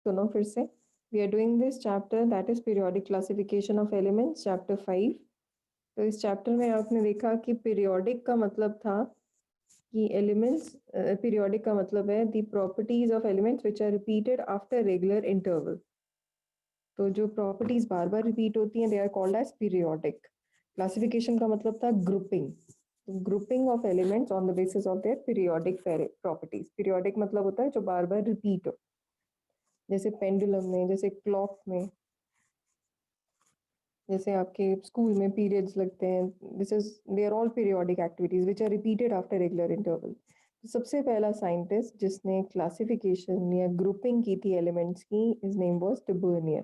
सुनो फिर से. We are doing this chapter that is periodic classification of elements, chapter 5. तो इस चैप्टर में आपने देखा कि पीरियोडिक का मतलब था कि एलिमेंट्स, पीरियोडिक का मतलब है the properties of elements which are repeated after regular interval. तो जो प्रॉपर्टीज बार बार रिपीट होती हैं they are called as periodic. Classification का मतलब था grouping. Grouping of elements on the basis of their periodic properties. Periodic मतलब होता है जो बार बार रिपीट हो, जैसे पेंडुलम में, जैसे क्लॉक में, जैसे आपके स्कूल में पीरियड्स लगते हैं. This is they are all periodic activities which are repeated after regular interval. सबसे पहला साइंटिस्ट जिसने क्लासिफिकेशन या ग्रुपिंग की थी एलिमेंट्स की, हिज नेम वाज डुबर्नियर.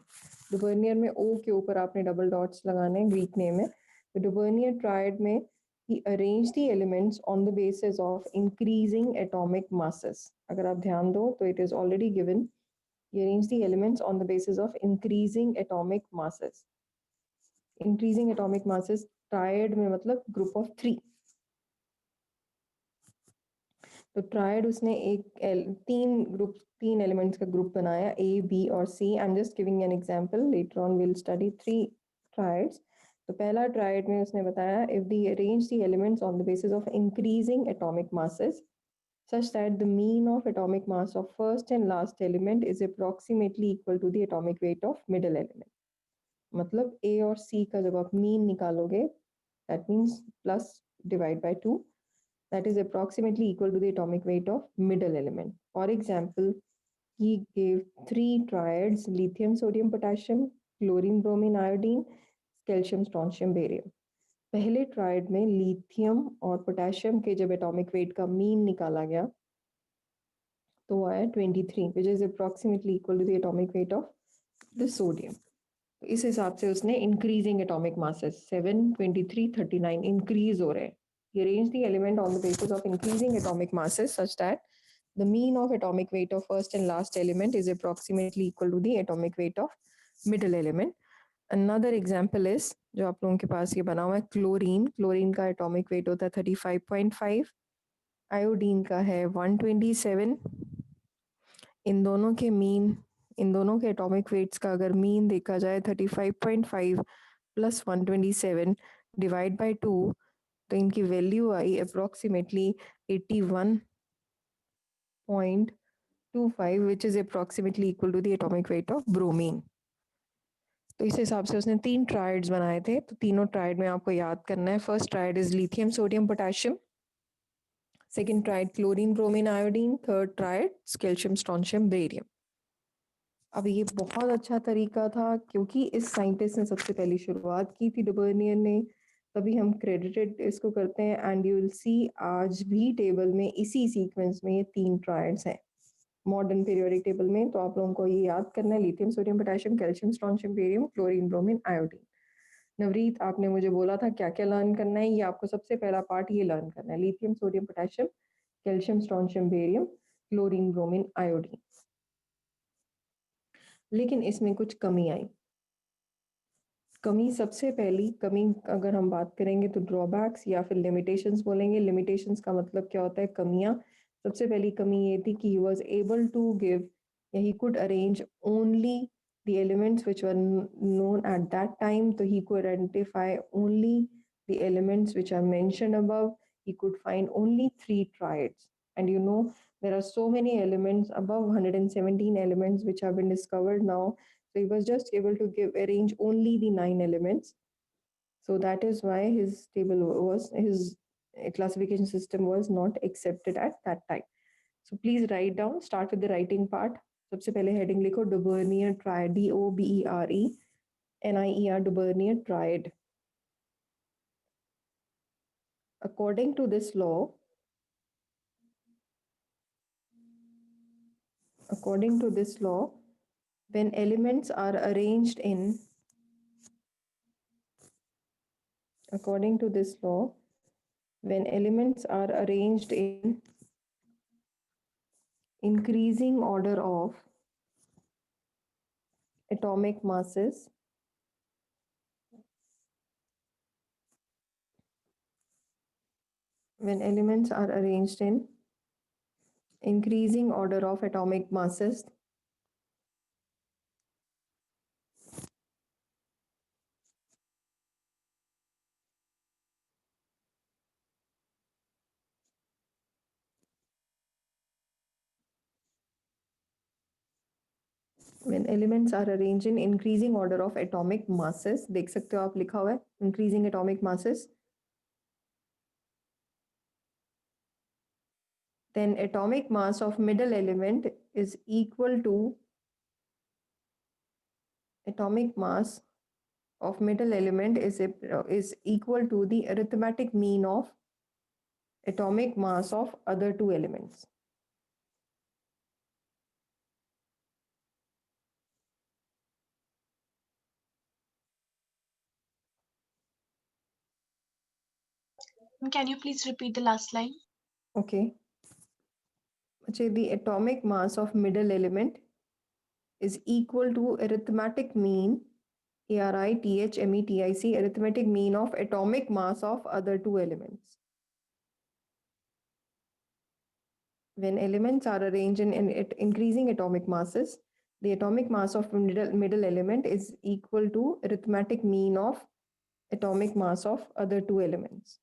डुबर्नियर में ओ के ऊपर आपने डबल डॉट्स लगाने, ग्रीक नेम है. तो डुबर्नियर ट्राइड में he arranged the elements on the basis of increasing atomic masses. अगर आप ध्यान दो तो it is already given. He arranged the elements on the basis of increasing atomic masses. Increasing atomic masses triad में मतलब group of 3. तो triad उसने तीन एलिमेंट्स का ग्रुप बनाया, ए बी और C. I am just giving an example, later on will study 3 triads. तो पहला ट्रायड में उसने बताया if the arrange the elements on the basis of increasing atomic masses such that the mean of atomic mass of first and last element is approximately equal to the atomic weight of middle element. मतलब A और C का जब आप mean निकालोगे, that means plus divide by 2, that is approximately equal to the atomic weight of middle element. For example, he gave 3 triads: lithium, sodium, potassium, chlorine, bromine, iodine, calcium, strontium, barium. पहले triad में lithium और potassium के जब atomic weight का mean निकाला गया तो वो आया 23, which is approximately equal to the atomic weight of the sodium. तो इस हिसाब से उसने इंक्रीजिंग एटॉमिक मासेस 7, 23, 39 इंक्रीज हो रहे हैं. He arranged the element on the basis of increasing atomic masses such that the mean of atomic weight of first and last element is approximately equal to the atomic weight of middle element. Another example is जो आप लोगों के पास ये बना हुआ है chlorine. Chlorine का atomic wait होता है 35.5, आयोडीन का है 127. इन दोनों के मीन, इन दोनों के एटॉमिक वेट्स का अगर मीन देखा जाए 35.5 प्लस 127 डिवाइड बाय 2, तो इनकी वैल्यू आई approximately 81.25 which is approximately equal to the atomic weight of bromine. तो इस हिसाब से उसने 3 ट्राइड्स बनाए थे. तो तीनों ट्राइड में आपको याद करना है. First tried is lithium, sodium, potassium. Second tried chlorine, bromine, iodine. Third tried calcium, strontium, barium. अब ये बहुत अच्छा तरीका था क्योंकि इस साइंटिस्ट ने सबसे पहली शुरुआत की थी, डुबर्नियर ने, तभी हम क्रेडिटेड इसको करते हैं. एंड यू विल सी आज भी टेबल में इसी सीक्वेंस में ये 3 ट्राइड्स हैं मॉडर्न पीरियोडिक टेबल में. तो आप लोगों को ये याद करना है, lithium, sodium, potassium, calcium, strontium, barium, chlorine, bromine, iodine. Navreet, आपने मुझे बोला था क्या क्या लर्न करना है. ये आपको सबसे पहला पार्ट ये लर्न करना है, lithium, sodium, potassium, calcium, strontium, barium, chlorine, bromine, iodine. लेकिन इसमें कुछ कमी आई. कमी, सबसे पहली कमी अगर हम बात करेंगे तो ड्रॉबैक्स या फिर लिमिटेशंस बोलेंगे. लिमिटेशंस का मतलब क्या होता है, कमियां. सबसे पहली कमी ये थी कि he was able to give या he could arrange only the elements which were known at that time. तो he could identify only the elements which are mentioned above. He could find only 3 triads. And you know there are so many elements, above 117 elements which have been discovered now. So he was just able to arrange only the 9 elements. So that is why his table was, his classification system was not accepted at that time. So please write down, start with the writing part. सबसे पहले heading लिखो Dobereiner triad, DOBERNIER, Dobereiner triad. According to this law, according to this law, when elements are arranged in, according to this law, when elements are arranged in increasing order of atomic masses, when elements are arranged in increasing order of atomic masses, when elements are arranged in increasing order of atomic masses, देख सकते हो आप लिखा हुआ है increasing atomic masses, then atomic mass of middle element is equal to atomic mass of middle element is equal to the arithmetic mean of atomic mass of other two elements. Can you please repeat the last line? Okay. The atomic mass of middle element is equal to arithmetic mean arithmetic arithmetic mean of atomic mass of other two elements. When elements are arranged in increasing atomic masses, the atomic mass of middle element is equal to arithmetic mean of atomic mass of other two elements.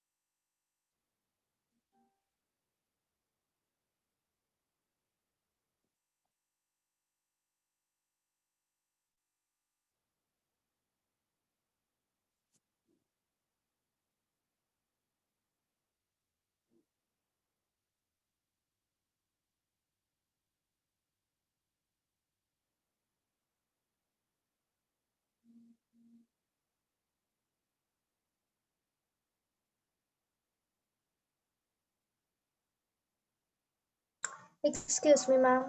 Excuse me, ma'am.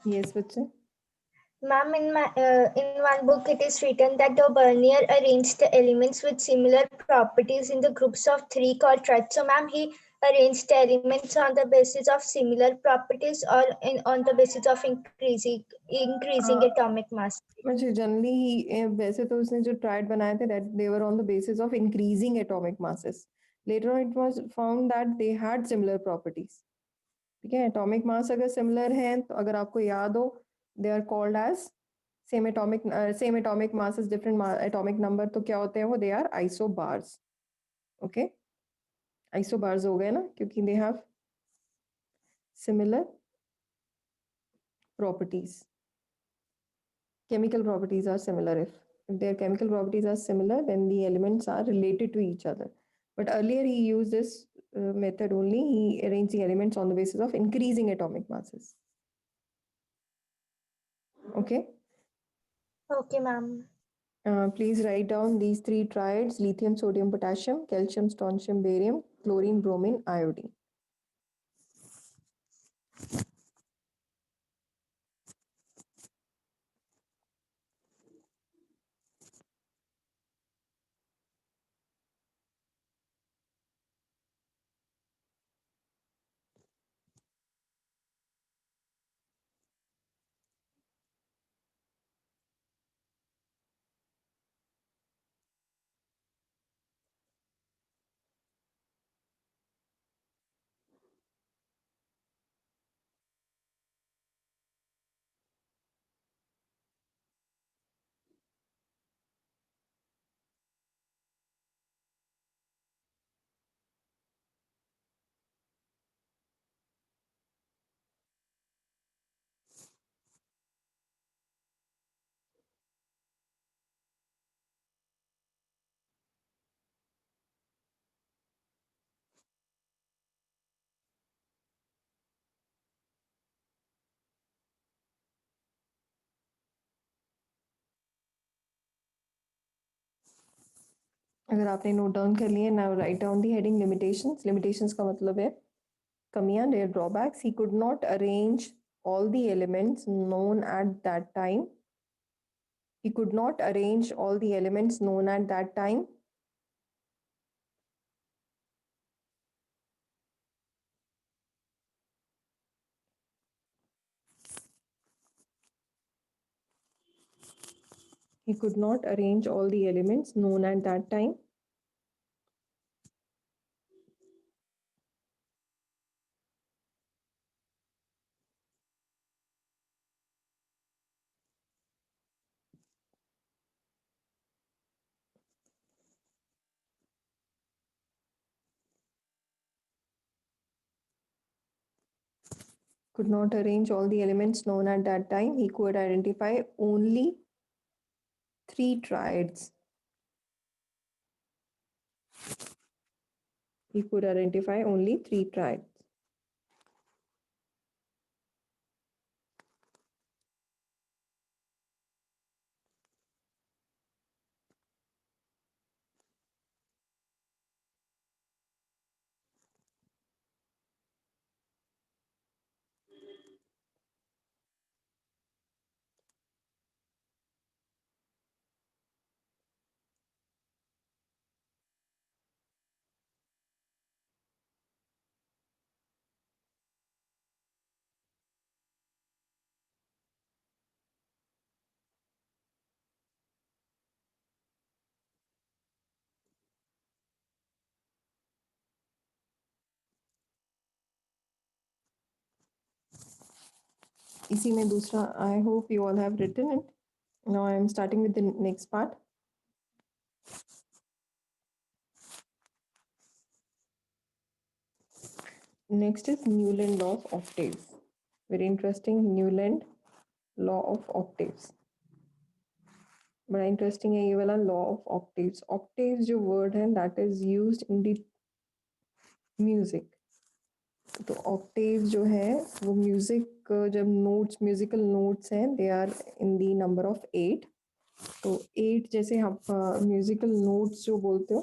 Yes, बच्चे. Ma'am, in one book it is written that the Bernier arranged the elements with similar properties in the groups of three called triads. So, ma'am, he arranged the elements on the basis of similar properties or on the basis of increasing atomic mass. मुझे generally ही वैसे तो उसने जो tried बनाए थे that they were on the basis of increasing atomic masses. Later on it was found that they had similar properties. ठीक है, atomic mass अगर सिमिलर हैं तो अगर आपको याद हो they are called as same atomic mass is different atomic number, तो क्या होते हैं वो, they are isobars. Okay, isobars हो गए ना क्योंकि they have similar properties. Chemical properties are similar. If their chemical properties are similar, then the elements are related to each other. But earlier he used this method only. He arranged the elements on the basis of increasing atomic masses. Okay. Okay, ma'am. Please write down these three triads: lithium, sodium, potassium, calcium, strontium, barium, chlorine, bromine, iodine. अगर आपने note down कर लिए, now write down the heading limitations. Limitations का मतलब है कमियां, their drawbacks. He could not arrange all the elements known at that time. He could not arrange all the elements known at that time. He could not arrange all the elements known at that time. could not arrange all the elements known at that time. He could identify only 3 triads. He could identify only 3 triads. इसी में दूसरा, I hope you all have written it. Now I am starting with the next part. Next is Newland law of octaves. Very interesting, Newland law of octaves. बड़ा interesting है ये वाला law of octaves. Octaves जो word है that is used in the music. तो octave जो है वो म्यूजिक, जब नोट्स, म्यूजिकल नोट्स हैं, they are in the number of 8. तो 8 जैसे आप म्यूजिकल नोट्स जो बोलते हो,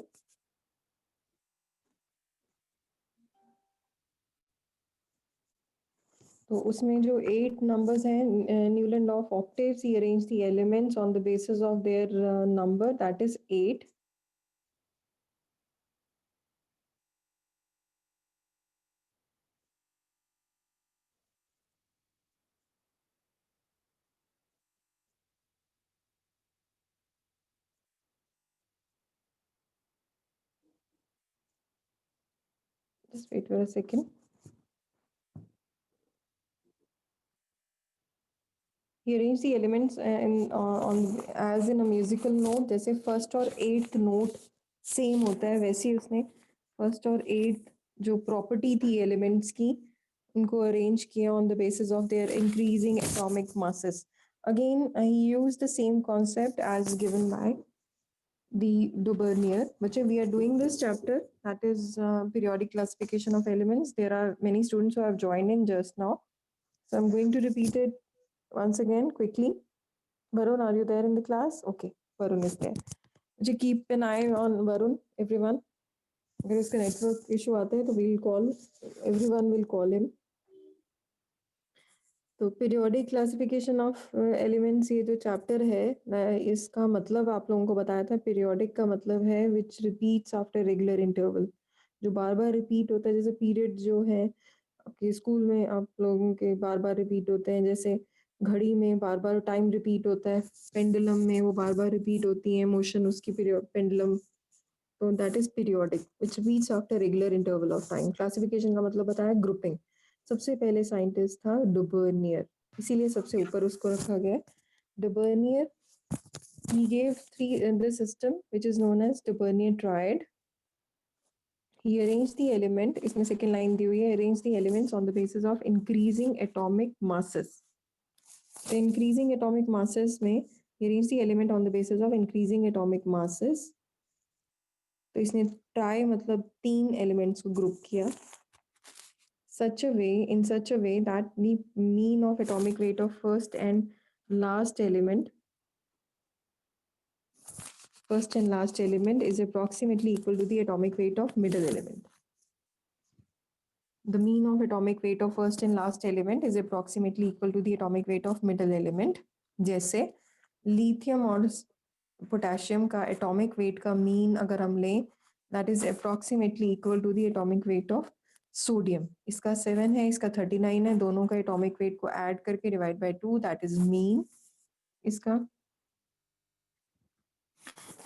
तो उसमें जो 8 नंबर्स हैं, Newland law of octaves, he arrange the elements on the basis of their number, that is 8. Just wait for a second. He arranged the elements as in a musical note. जैसे first और eighth note same होता है, वैसे ही उसने first और eighth जो property थी एलिमेंट्स की, उनको अरेंज किया on the basis of their increasing atomic masses. Again, he used the same concept as given by the de Bernier. But we are doing this chapter, that is periodic classification of elements. There are many students who have joined in just now, so I'm going to repeat it once again quickly. Varun, are you there in the class? Okay, Varun is there. Just keep an eye on Varun, everyone. अगर इसका network issue आता है तो we'll call, everyone will call him. तो periodic classification of elements, ये जो chapter है, इसका मतलब आप लोगों को बताया था. पीरियोडिक का मतलब है विच रिपीट्स आफ्टर रेगुलर इंटरवल, जो बार बार रिपीट होता है. जैसे पीरियड जो है आपके स्कूल में आप लोगों के बार बार रिपीट होते हैं, जैसे घड़ी में बार बार टाइम रिपीट होता है, पेंडुलम में वो बार बार रिपीट होती है मोशन उसकी, पीरियड पेंडुलम. तो that is periodic which repeats after regular interval of time. Classification का मतलब बताया ग्रुपिंग. सबसे पहले साइंटिस्ट था de Bernier, इसीलिए सबसे ऊपर उसको रखा गया. de Bernier, he gave 3 in the system which is known as de Bernier triad. He arranged the element, इसमें second line दी हुई है, arranged the elements on the basis of increasing atomic masses. The increasing atomic masses में he arranged the element on the basis of increasing atomic masses. तो इसने try मतलब 3 elements को group किया. In such a way that the mean of atomic weight of first and last element is approximately equal to the atomic weight of middle element. The mean of atomic weight of first and last element is approximately equal to the atomic weight of middle element. जैसे lithium और potassium का atomic weight का mean अगर हम लें, that is approximately equal to the atomic weight of sodium. इसका 7 है, इसका 39 है, दोनों का एटॉमिक वेट को ऐड करके divide by 2, that is mean. इसका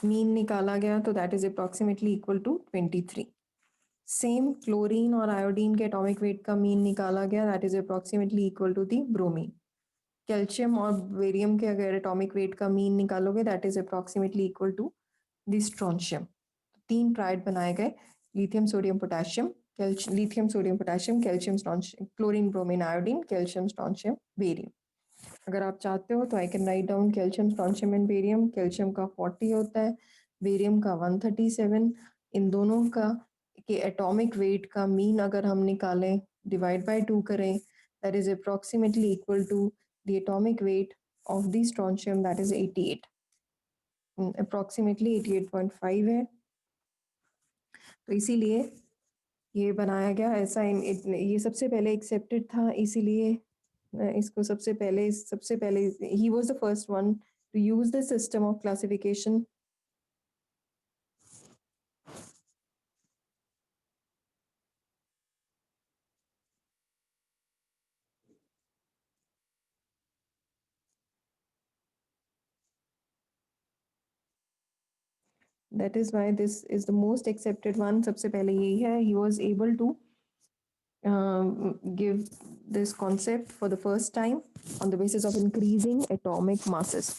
मीन निकाला गया तो that is approximately equal to 23. Same chlorine और आयोडीन के एटॉमिक वेट का मीन निकाला गया, that is approximately equal to the bromine. Calcium और बेरियम के अगर एटॉमिक वेट का मीन निकालोगे, that is approximately equal to the strontium. 3 tried बनाए गए, lithium, sodium, potassium. lithium, sodium, potassium, calcium, strontium, chlorine, bromine, iodine, calcium, strontium, barium. अगर आप चाहते हो तो I can write down calcium, strontium and barium. Calcium का 40 होता है, बेरियम का 137. इन दोनों का के एटॉमिक वेट का मीन अगर हम निकालें, डिवाइड बाय 2 करें, that is approximately equal to the atomic weight of the strontium, that is 88. Approximately 88.5 है. तो इसीलिए ये बनाया गया ऐसा. ये सबसे पहले एक्सेप्टेड था, इसीलिए इसको सबसे पहले ही was the first one two use the system of classification. That is why this is the most accepted one. सबसे पहले यही है. He was able to give this concept for the first time on the basis of increasing atomic masses.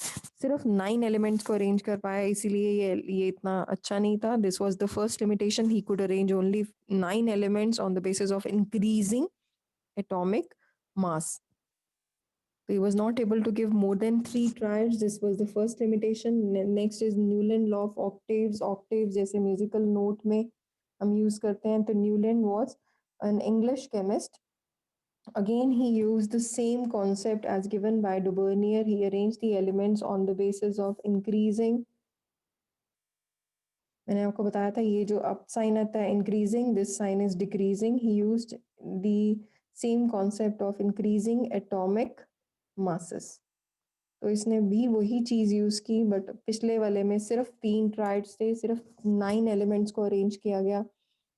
सिर्फ 9 elements को arrange कर पाया, इसीलिए ये इतना अच्छा नहीं था. This was the first limitation. He could arrange only 9 elements on the basis of increasing atomic mass. So he was not able to give more than 3 triads. This was the first limitation. Next is Newland law of octaves. Octaves जैसे musical note में हम use करते हैं. तो Newland was an English chemist. Again, he used the same concept as given by Dubernier. He arranged the elements on the basis of increasing. मैंने आपको बताया था ये जो up sign आता है increasing, this sign is decreasing. He used the same concept of increasing atomic masses. तो इसने भी वही चीज यूज की, बट पिछले वाले में सिर्फ 3 ट्राइड्स थे, सिर्फ 9 एलिमेंट्स को अरेंज किया गया.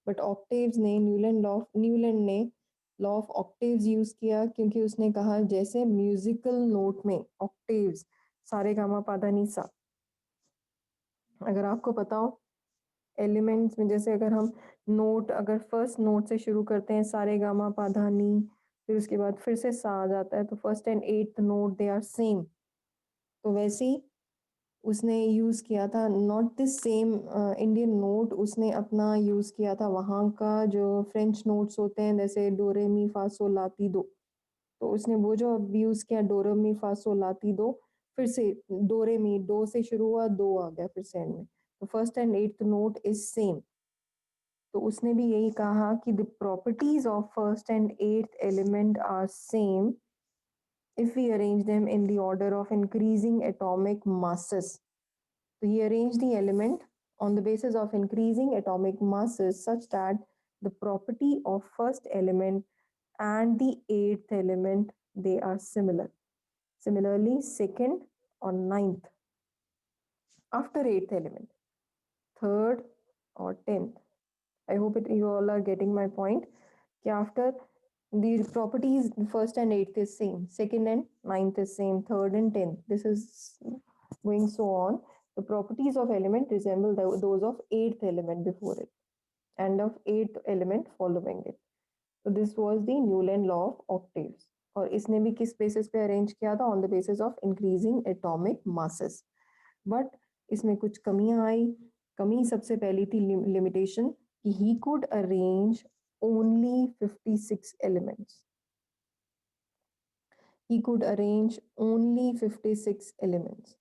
बट ऑक्टेव्स ने न्यूलैंड ने लॉ ऑफ ऑक्टेव्स यूज किया, क्योंकि उसने कहा जैसे म्यूजिकल नोट में ऑक्टेव्स सारे गामा पाधा नी सा. अगर आपको पता हो एलिमेंट्स में, जैसे अगर हम नोट अगर फर्स्ट नोट से शुरू करते हैं सारे गामा पाधा नी, फिर उसके बाद फिर से सा आ जाता है, तो first and eighth note they are same. तो वैसे ही उसने यूज़ किया था, not the same Indian note, उसने अपना यूज़ किया था वहाँ का जो फ्रेंच नोट्स होते हैं, जैसे डोरे मी फा सो ला ती दो. तो उसने वो जो अब यूज़ किया डोरे मी फा सो ला ती दो, फिर से डोरे मी, डो से शुरू हुआ, दो आ गया फिर से एंड में. तो first and eighth note is same. तो उसने भी यही कहा कि the properties of first and eighth element are same if we arrange them in the order of increasing atomic masses. So he arranged the element on the basis of increasing atomic masses such that the property of first element and the eighth element, they are similar. Similarly, second or ninth, after eighth element, third or 10th. I hope you all are getting my point. After the properties, first and eighth is same, second and ninth is same, third and 10th. This is going so on. The properties of element resemble those of eighth element before it and of eighth element following it. So this was the Newland law of octaves. और इसने भी किस basis पे arrange किया था? On the basis of increasing atomic masses. But इसमें कुछ कमियां आई. कमी सबसे पहली थी limitation कि he could arrange only 56 elements. He could arrange only 56 elements.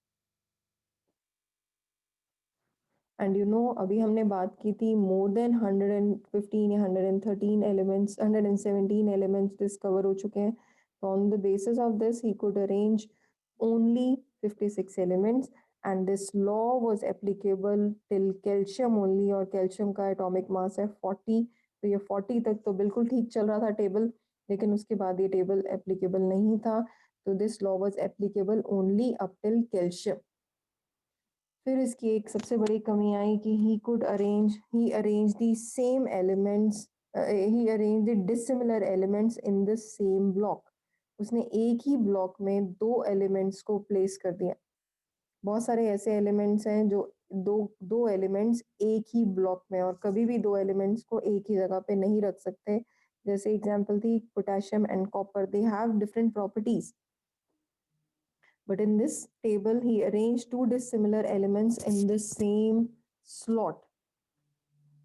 And you know, अभी हमने बात की थी more than 115 या 113 elements, 117 elements discover हो चुके हैं. So on the basis of this, he could arrange only 56 elements. And this law was applicable till calcium only, और calcium का atomic mass है 40. तो ये 40 तक तो बिल्कुल ठीक चल रहा था टेबल, लेकिन उसके बाद ये टेबल एप्लीकेबल नहीं था. तो this law was applicable only up till calcium. फिर इसकी एक सबसे बड़ी कमी आई कि he arranged the same elements, he arranged the dissimilar elements in the same block. उसने एक ही ब्लॉक में दो एलिमेंट्स को प्लेस कर दिया. बहुत सारे ऐसे एलिमेंट्स हैं जो दो एलिमेंट्स एक ही ब्लॉक में, और कभी भी दो एलिमेंट्स को एक ही जगह पे नहीं रख सकते. जैसे एग्जांपल थी potassium and copper, they have different properties. But in this table, he arranged two dissimilar elements in the same slot.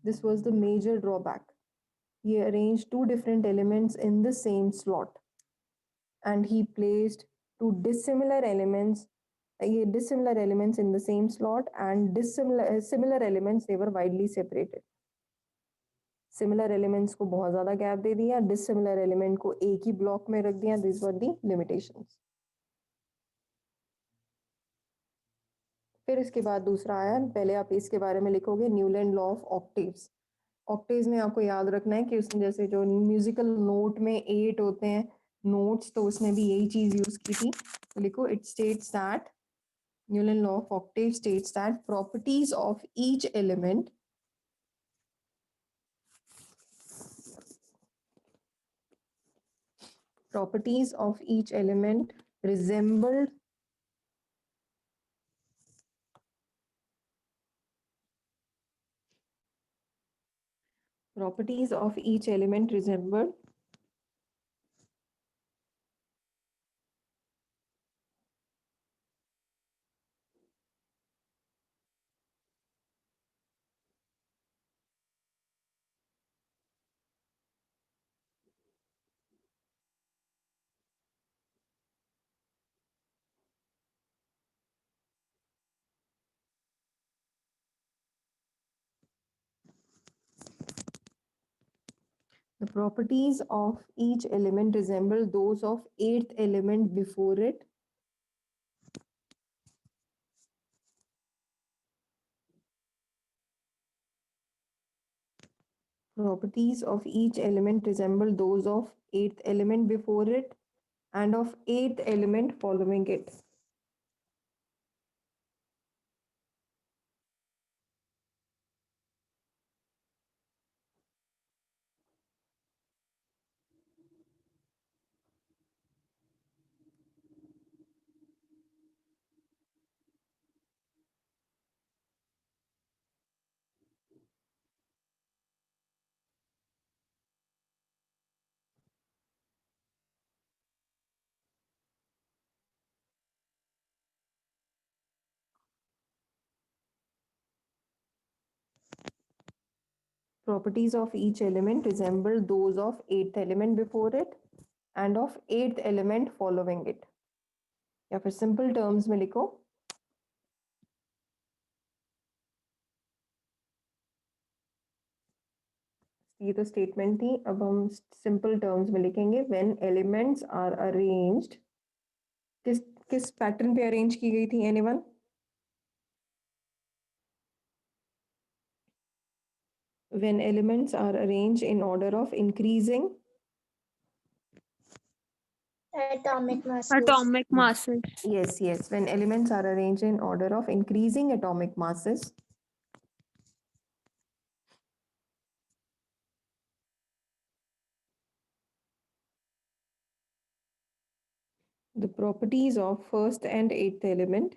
This was the major drawback. he arranged two different elements in the same slot, and he placed two dissimilar elements in the same slot, and similar elements, they were widely separated. Similar elements को बहुत ज़्यादा gap दे दिया, dissimilar element को एक ही block में रख दिया. This were the limitations. फिर इसके बाद दूसरा आया. पहले आप इसके बारे में लिखोगे Newland law of octaves. Octaves में आपको याद रखना है कि उसने जैसे जो म्यूजिकल नोट में 8 होते हैं नोट्स, तो उसने भी यही चीज यूज की थी. लिखो, it states that Newland law of octave states that properties of each element resembled properties of each element resembled the properties of each element resemble those of eighth element before it. Properties of each element resemble those of eighth element before it and of eighth element following it. Properties of each element resemble those of eighth element before it and of eighth element following it. या फिर simple terms में लिखो, ये तो statement थी. अब हम simple terms में लिखेंगे. व्हेन एलिमेंट्स आर अरेंज्ड, किस किस पैटर्न पे अरेंज की गई थी anyone? When elements are arranged in order of increasing Atomic masses. Atomic masses. yes, when elements are arranged in order of increasing atomic masses, the properties of first and eighth element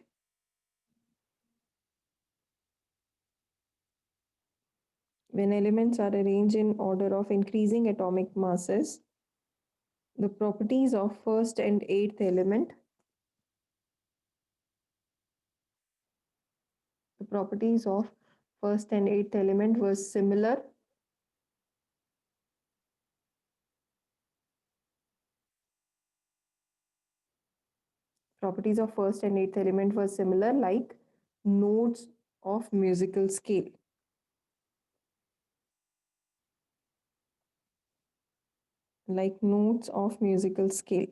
when elements are arranged in order of increasing atomic masses, the properties of first and eighth element the properties of first and eighth element were similar properties of first and eighth element were similar like notes of musical scale. Like notes of musical scale.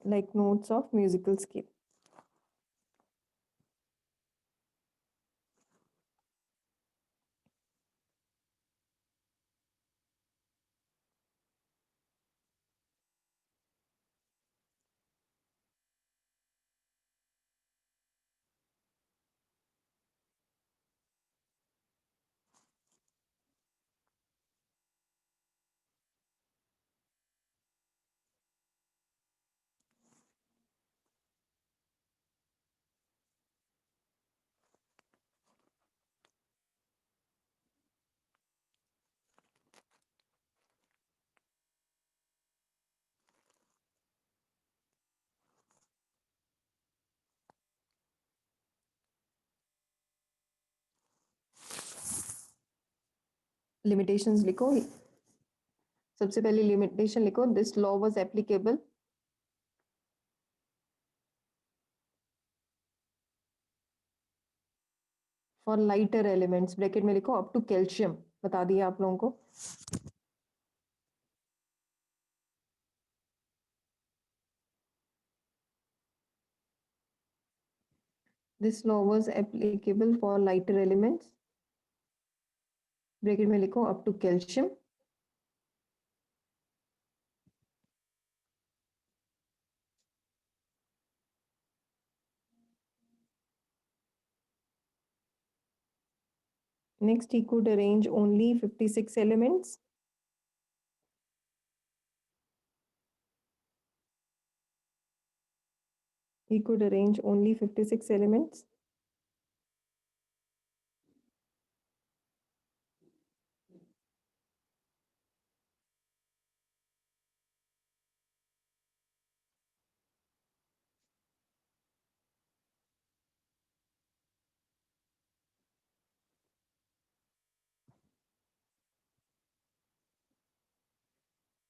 Like notes of musical scale. Limitations लिखो। सबसे पहले limitation लिखो, this law was applicable for lighter elements, bracket में लिखो up to calcium, बता दिया आप लोगों को। This law was applicable for lighter elements, bracket में लिखो up to calcium. Next, he could arrange only 56 elements. He could arrange only 56 elements.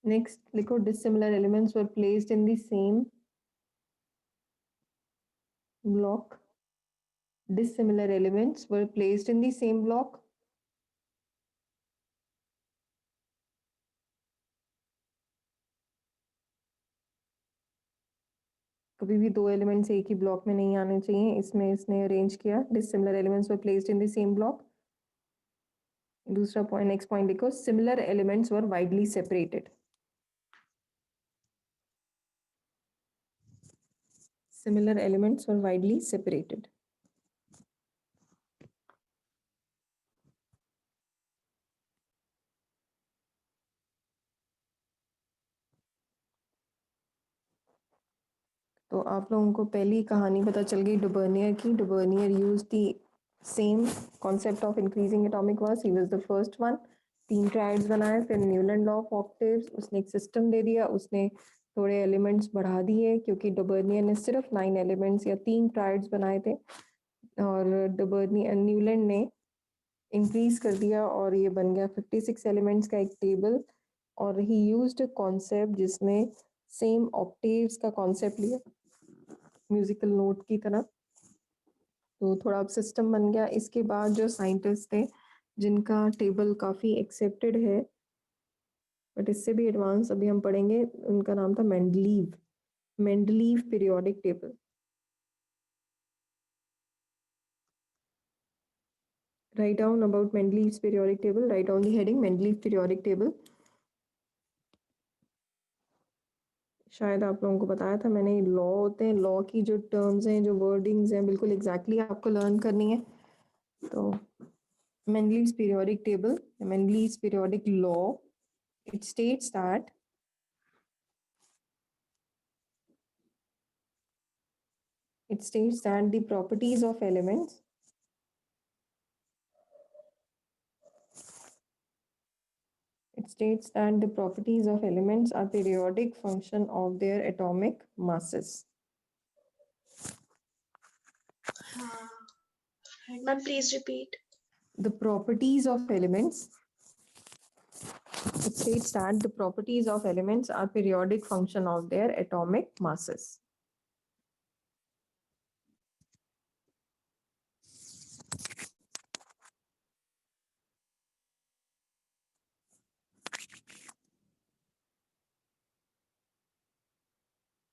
Next, लिखो dissimilar elements were placed in the same block. Dissimilar elements were placed in the same block. कभी भी दो elements एक ही block में नहीं आने चाहिए, इसमें इसने अरेंज किया। Dissimilar elements were placed in the same block. दूसरा पॉइंट, नेक्स्ट पॉइंट लिखो, similar elements were widely separated. Similar elements were widely separated. तो आप लोगों को पहली कहानी पता चल गई डुबर्नियर की। Dobereiner used the same concept of increasing atomic mass, he was the first one. तीन ट्रायड्स बनाए, फिर न्यूलैंड लॉ ऑफ ऑक्टेव्स, उसने एक सिस्टम दे दिया, उसने थोड़े एलिमेंट्स बढ़ा दिए क्योंकि डुबर्नियर ने सिर्फ 9 एलिमेंट्स या तीन ट्रायड्स बनाए थे, और डुबर्नियर न्यूलैंड ने इंक्रीज कर दिया और ये बन गया 56 एलिमेंट्स का एक टेबल। और ही यूज्ड कॉन्सेप्ट जिसमें सेम ऑक्टेव्स का कॉन्सेप्ट लिया म्यूजिकल नोट की तरह, तो थोड़ा अब सिस्टम बन गया। इसके बाद जो साइंटिस्ट थे जिनका टेबल काफ़ी एक्सेप्टेड है, बट इससे भी एडवांस अभी हम पढ़ेंगे, उनका नाम था Mendeleev. Mendeleev periodic table. Write down about Mendeleev's periodic table. Write down the heading Mendeleev periodic table. शायद आप लोगों को बताया था मैंने, लॉ होते हैं, लॉ की जो टर्म्स हैं, जो वर्डिंग्स हैं, बिल्कुल एग्जैक्टली आपको लर्न करनी है। तो Mendeleev's periodic table, Mendeleev's periodic law, it states that the properties of elements are periodic function of their atomic masses. Ma'am, please repeat. The properties of elements, it states that the properties of elements are periodic function of their atomic masses.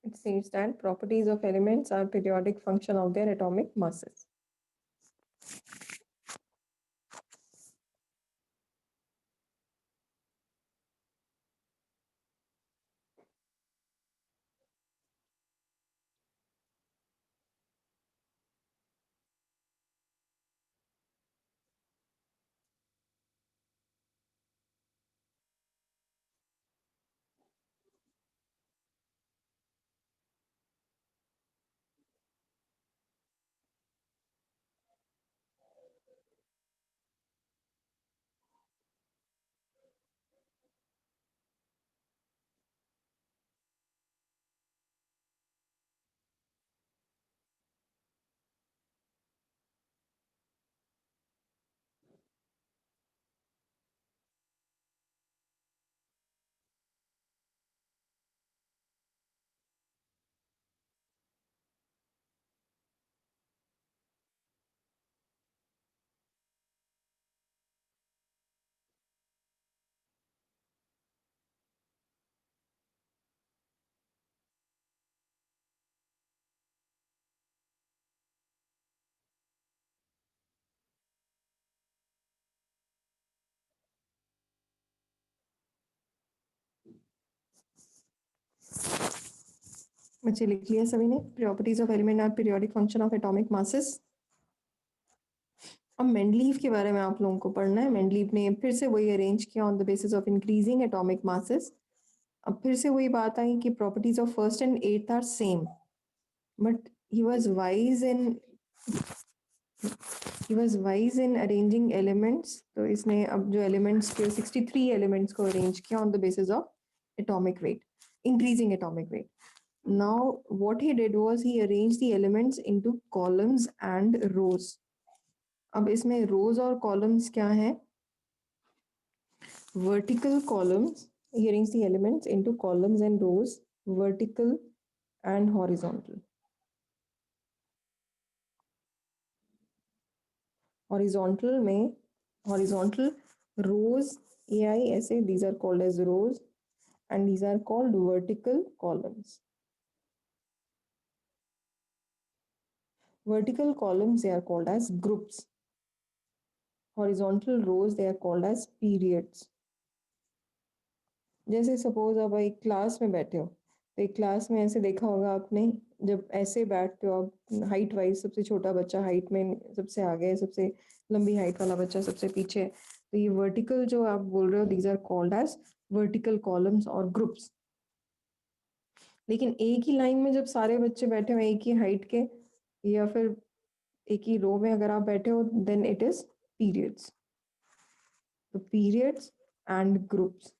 It states that properties of elements are periodic function of their atomic masses. बच्चे लिख लिया सभी ने? Properties of element are periodic function of atomic masses. अब Mendeleev के बारे में आप लोगों को पढ़ना है। मेंडलीव ने फिर से वही अरेंज किया on the basis of increasing atomic masses. अब फिर से वही बात आई कि properties of first and eighth are same, but he was wise in arranging elements. तो इसने अब जो एलिमेंट्स के 63 एलिमेंट्स को अरेंज किया on the basis of atomic weight, increasing atomic weight. Now, what he did was he arranged the elements into columns and rows. अब इसमें rows और columns क्या हैं? Vertical columns. He arranged the elements into columns and rows, vertical and horizontal. Horizontal में horizontal rows, AI ऐसे, these are called as rows, and these are called vertical columns. Vertical columns, they are called as groups. Horizontal rows, they are called as periods. जैसे suppose आप एक class में बैठे हो, तो एक क्लास में ऐसे देखा होगा आपने, जब ऐसे बैठते हो आप हाइट वाइज, सबसे छोटा बच्चा हाइट में सबसे आगे है, सबसे लंबी हाइट वाला बच्चा सबसे पीछे है। तो ये वर्टिकल जो आप बोल रहे हो, these are called as vertical columns और ग्रुप्स। लेकिन एक ही लाइन में जब सारे बच्चे बैठे हो एक ही हाइट के, या फिर एक ही रो में अगर आप बैठे हो, देन इट इज पीरियड्स। तो periods and groups.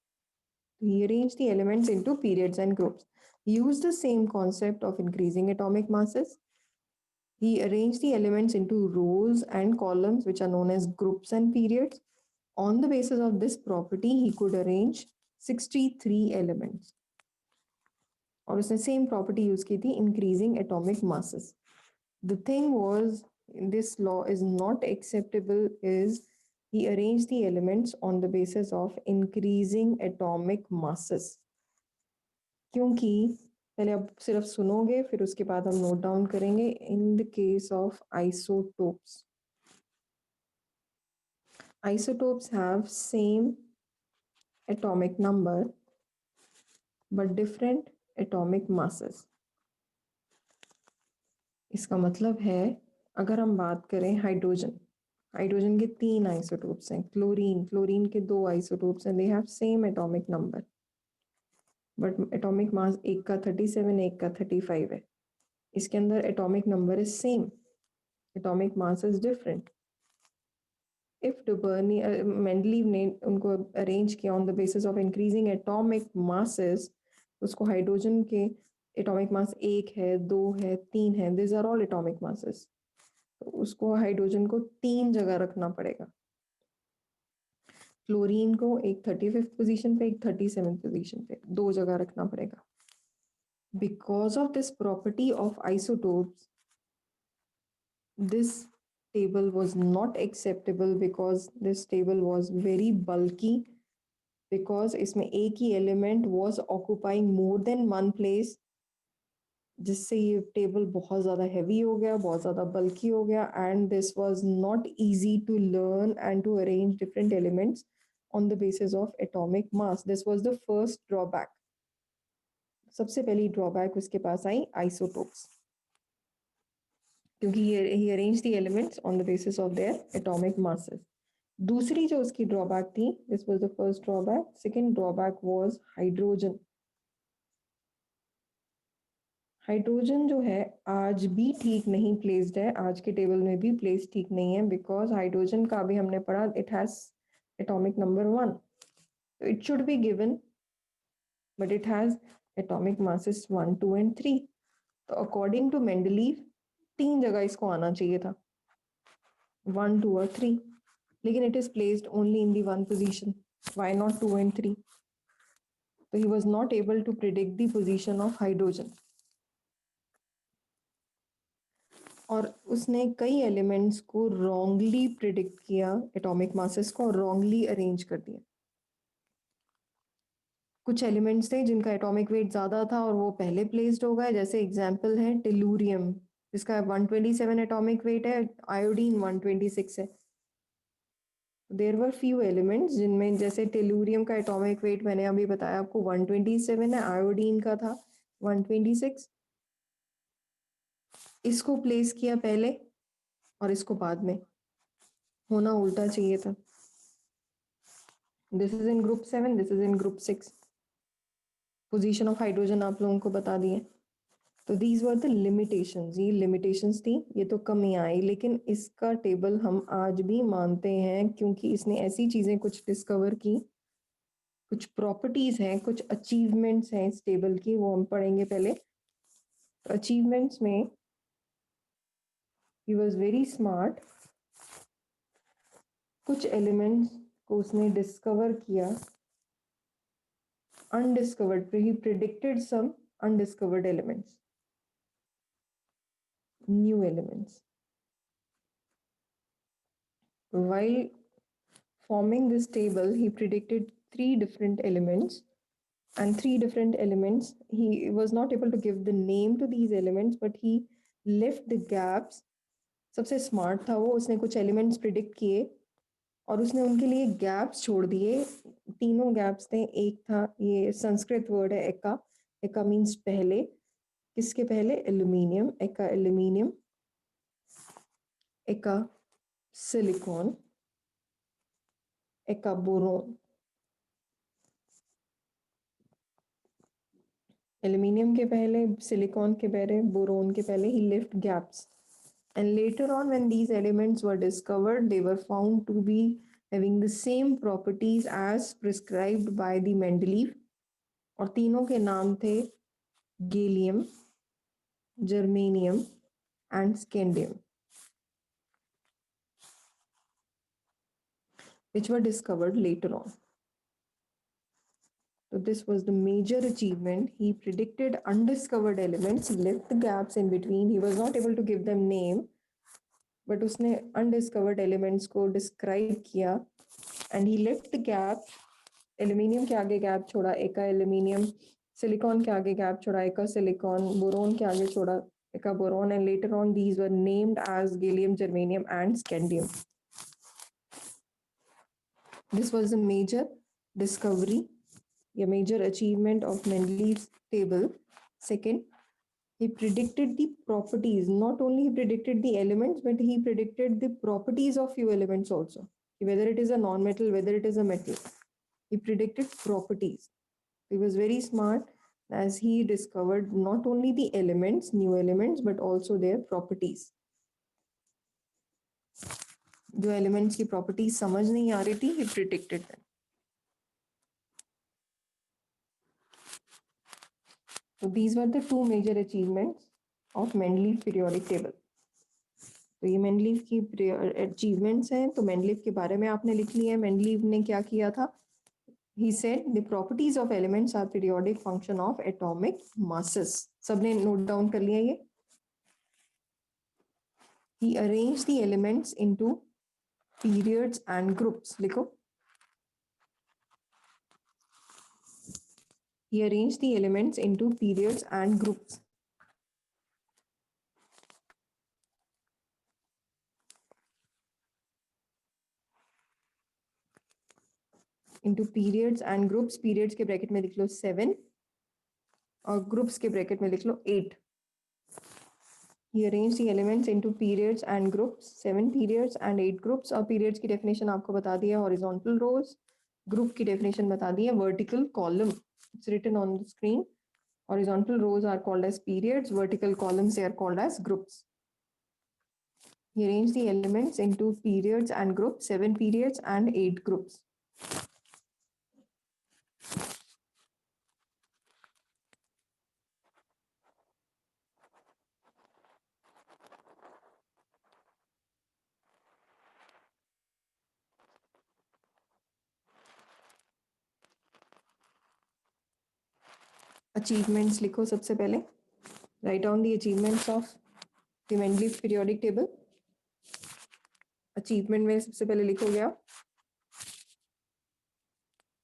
He arranged the elements into periods and groups. He used the same concept of increasing atomic masses. He arranged the elements into rows and columns, which are known as groups and periods. On the basis of this property, he could arrange 63 elements. और उसने same property use की थी, increasing atomic masses. The thing was, this law is not acceptable is he arranged the elements on the basis of increasing atomic masses. क्योंकि पहले आप सिर्फ सुनोगे, फिर उसके बाद हम नोट डाउन करेंगे. In the case of isotopes, isotopes have same atomic number but different atomic masses. इसका मतलब है, अगर हम बात करें हाइड्रोजन, हाइड्रोजन के 3 आइसोटोप्स हैं. क्लोरीन के 2 आइसोटोप्स हैं. They have same atomic number but atomic mass एक का 37, एक का 35 है. इसके अंदर atomic number is same, atomic mass is different. If Mendeleev ने उनको अरेंज किया on the basis of increasing atomic masses, उसको हाइड्रोजन के एटॉमिक मास 1 है, 2 है, 3 है, this are all atomic masses. तो उसको हाइड्रोजन को 3 जगह रखना पड़ेगा. क्लोरीन को एक 35th पोजीशन पे, एक 37th पोजीशन पे, 2 जगह रखना पड़ेगा. Because of this property of isotopes, this table was not acceptable because this table was very bulky, because इसमें एक ही element was occupying more than one place, जिससे ये टेबल बहुत ज़्यादा हैवी हो गया, बहुत ज़्यादा बल्की हो गया. And this was not easy to learn and to arrange different elements on the basis of atomic mass. This was the first drawback. सबसे पहली ड्रॉबैक उसके पास आई आइसोटोप्स, क्योंकि he arrange the elements on the basis of their atomic masses. दूसरी जो उसकी drawback थी, this was the first drawback. Second drawback was hydrogen. Hydrogen जो है आज भी ठीक नहीं प्लेस्ड है, आज के टेबल में भी प्लेस ठीक नहीं है, बिकॉज हाइड्रोजन का भी हमने पढ़ा, इट हैज एटॉमिक नंबर 1. तो it should be given, but it has atomic masses 1, 2 and 3. तो अकॉर्डिंग टू मेंडलीव 3 जगह इसको आना चाहिए था, 1, 2 और 3. लेकिन it is placed only in the 1 position. Why not 2 and 3? तो he was not able to predict the position of hydrogen. और उसने कई एलिमेंट्स को रॉन्गली प्रिडिक्ट किया, एटॉमिक मासेस को रॉन्गली अरेंज कर दिया. कुछ एलिमेंट्स थे जिनका एटॉमिक वेट ज़्यादा था और वो पहले प्लेस्ड हो गए. जैसे एग्जांपल है टेलुरियम, जिसका 127 एटॉमिक वेट है, आयोडीन 126 है. देयर वर फ्यू एलिमेंट्स जिनमें, जैसे टेलुरियम का एटॉमिक वेट मैंने अभी बताया आपको 127 है, आयोडीन का था 126, इसको प्लेस किया पहले और इसको बाद में, होना उल्टा चाहिए था। This is in group 7, this is in group 6। Position of hydrogen आप लोगों को बता दिए। तो दीज वर द लिमिटेशंस, ये लिमिटेशंस थी, ये तो कमियां आई, लेकिन इसका टेबल हम आज भी मानते हैं क्योंकि इसने ऐसी चीजें कुछ डिस्कवर की, कुछ प्रॉपर्टीज हैं, कुछ अचीवमेंट्स हैं इस टेबल की, वो हम पढ़ेंगे पहले। अचीवमेंट्स में ही वॉज वेरी स्मार्ट, कुछ एलिमेंट्स को उसने डिस्कवर किया, undiscovered, he predicted some undiscovered elements, new elements. While forming this table, he predicted three different elements, and three different elements. He was not able to give the name to these elements, but he left the gaps. सबसे smart था वो, उसने कुछ elements predict किए और उसने उनके लिए गैप्स छोड़ दिए। तीनों गैप्स थे, एक था, ये संस्कृत वर्ड है एका, एका मीन्स पहले, किसके पहले, एल्यूमिनियम, एका एल्यूमिनियम, एका सिलिकॉन, एका बोरोन। एल्यूमिनियम के पहले, सिलिकॉन के पहले, बोरोन के पहले, he left gaps. And later on, when these elements were discovered, they were found to be having the same properties as prescribed by the Mendeleev. और तीनों के नाम थे gallium, germanium and scandium, which were discovered later on. So this was the major achievement. He predicted undiscovered elements, left the gaps in between. He was not able to give them name, but उसने undiscovered elements को describe किया, and he left the gap. Aluminium के आगे gap छोड़ा, एका aluminium, silicon के आगे gap छोड़ा, एका सिलिकॉन, बोरोन के आगे छोड़ा, एका boron, and later on these were named as gallium, germanium and scandium. This was a major discovery, a major achievement of Mendeleev's table. Second, he predicted the properties. Not only he predicted the elements, but he predicted the properties of few elements also. Whether it is a non-metal, whether it is a metal. He predicted properties. He was very smart as he discovered not only the elements, new elements, but also their properties. जो elements की properties समझ नहीं आ रही थी, he predicted them. So these were the two major achievements of Mendeleev periodic table. तो ये Mendeleev की achievements हैं, तो मेंडलीव के बारे में आपने लिख लिया है। मेंडलीव ने क्या किया था? He said the properties of elements are periodic function of atomic masses. सबने नोट डाउन कर लिया ये? He arranged the elements into periods and groups. लिखो। He arranged the elements into periods and groups. Into periods and groups. Periods के bracket में लिख लो 7 और groups के ब्रैकेट में लिख लो 8. He arranged the elements into periods and groups, 7 periods and 8 groups. और periods की definition आपको बता दी है, horizontal rows. Group की definition बता दी है, vertical column. It's written on the screen. Horizontal rows are called as periods, vertical columns they are called as groups. He arranged the elements into periods and groups, 7 periods and 8 groups. Achievements लिखो सबसे पहले. Write down the achievements of the Mendeleev periodic table. Achievement में सबसे पहले लिखोगे आप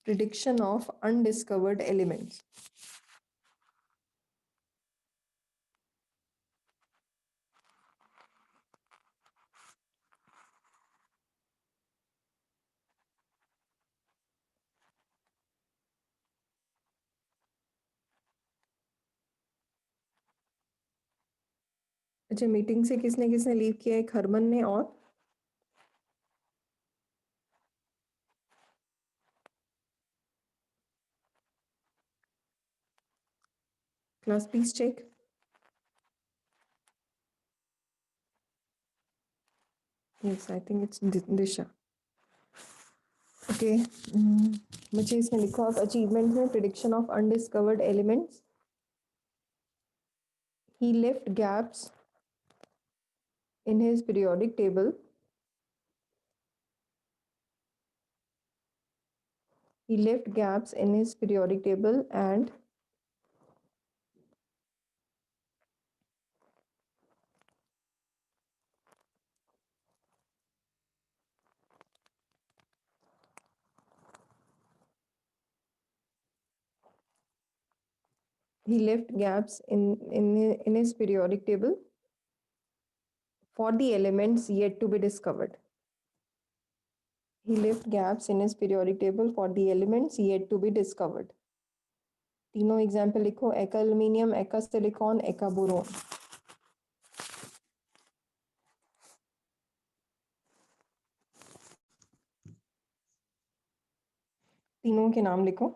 prediction of undiscovered elements. अच्छा, meeting से किसने किसने लीव किया? एक हरमन ने और class please check. Yes, I think it's Disha. Okay. बच्चे इसमें लिखो आप अचीवमेंट में prediction of undiscovered elements. He left gaps in his periodic table. He left gaps in his periodic table and he left gaps in his periodic table for the elements yet to be discovered. He left gaps in his periodic table for the elements yet to be discovered. तीनों example लिखो. एका aluminium, एका silicon, एका boron. तीनों के नाम लिखो.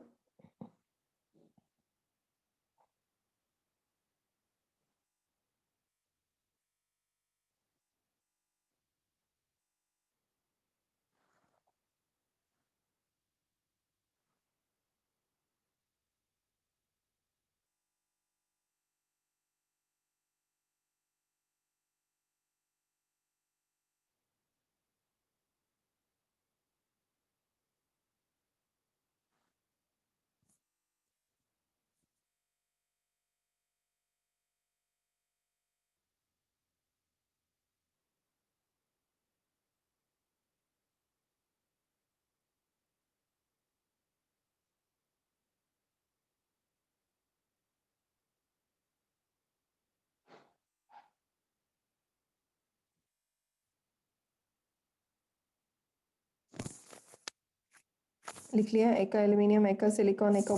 लिख लिया. एका एल्यूमिनियम, एका सिलिकॉन, एका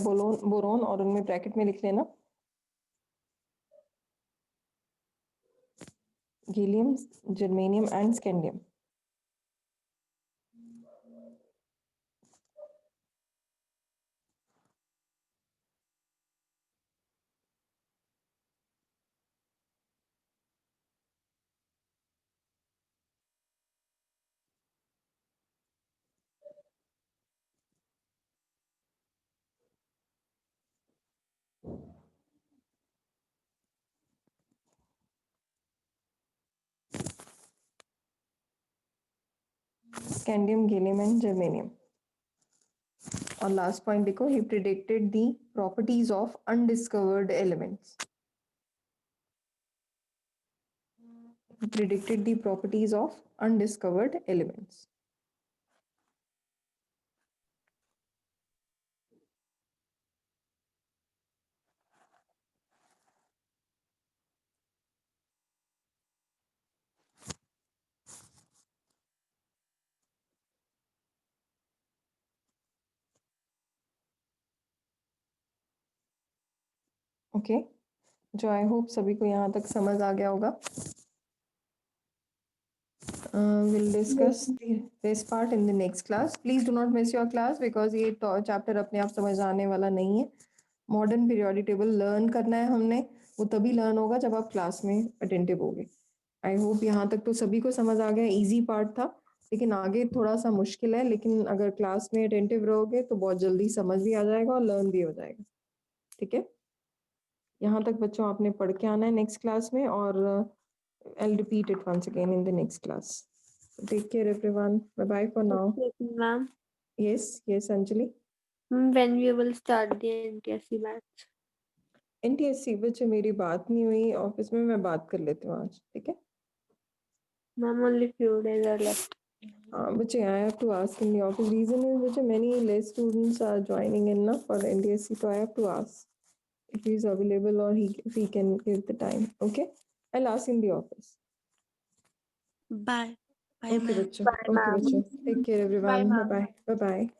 बोरोन और उनमें ब्रैकेट में लिख लेना gallium, germanium and scandium. Scandium, gallium and germanium. और लास्ट पॉइंट देखो. He predicted the properties of undiscovered elements. He predicted the properties of undiscovered elements. Okay, जो आई होप सभी को यहाँ तक समझ आ गया होगा. We'll discuss this part in the next class. Please do not miss your class because ये chapter अपने आप समझ आने वाला नहीं है. मॉडर्न पीरियोडिक टेबल लर्न करना है हमने. वो तभी लर्न होगा जब आप क्लास में अटेंटिव होगे. आई होप यहाँ तक तो सभी को समझ आ गया. इजी पार्ट था लेकिन आगे थोड़ा सा मुश्किल है. लेकिन अगर क्लास में अटेंटिव रहोगे तो बहुत जल्दी समझ भी आ जाएगा और लर्न भी हो जाएगा. ठीक है. यहाँ तक बच्चों आपने पढ़ के आना है नेक्स्ट क्लास में. और I'll repeat it once again in the next class. Take care everyone. Bye bye for now. Okay, ma'am. Yes, Anjali. When we will start the NTSC batch? NTSC बच्चे मेरी बात नहीं हुई ऑफिस में. मैं बात कर लेती हूँ आज. ठीक है. Ma'am, only few days are left. बच्चे I have to ask in the office. Reason is बच्चे many less students are joining in ना for NTSC, so I have to ask if he is available or if he can give the time. Okay, I'll ask in the office. Bye. Bye, Okay ma'am. बच्चों. Bye, Okay ma'am. बच्चों. Take care everyone. ma'am. Bye bye.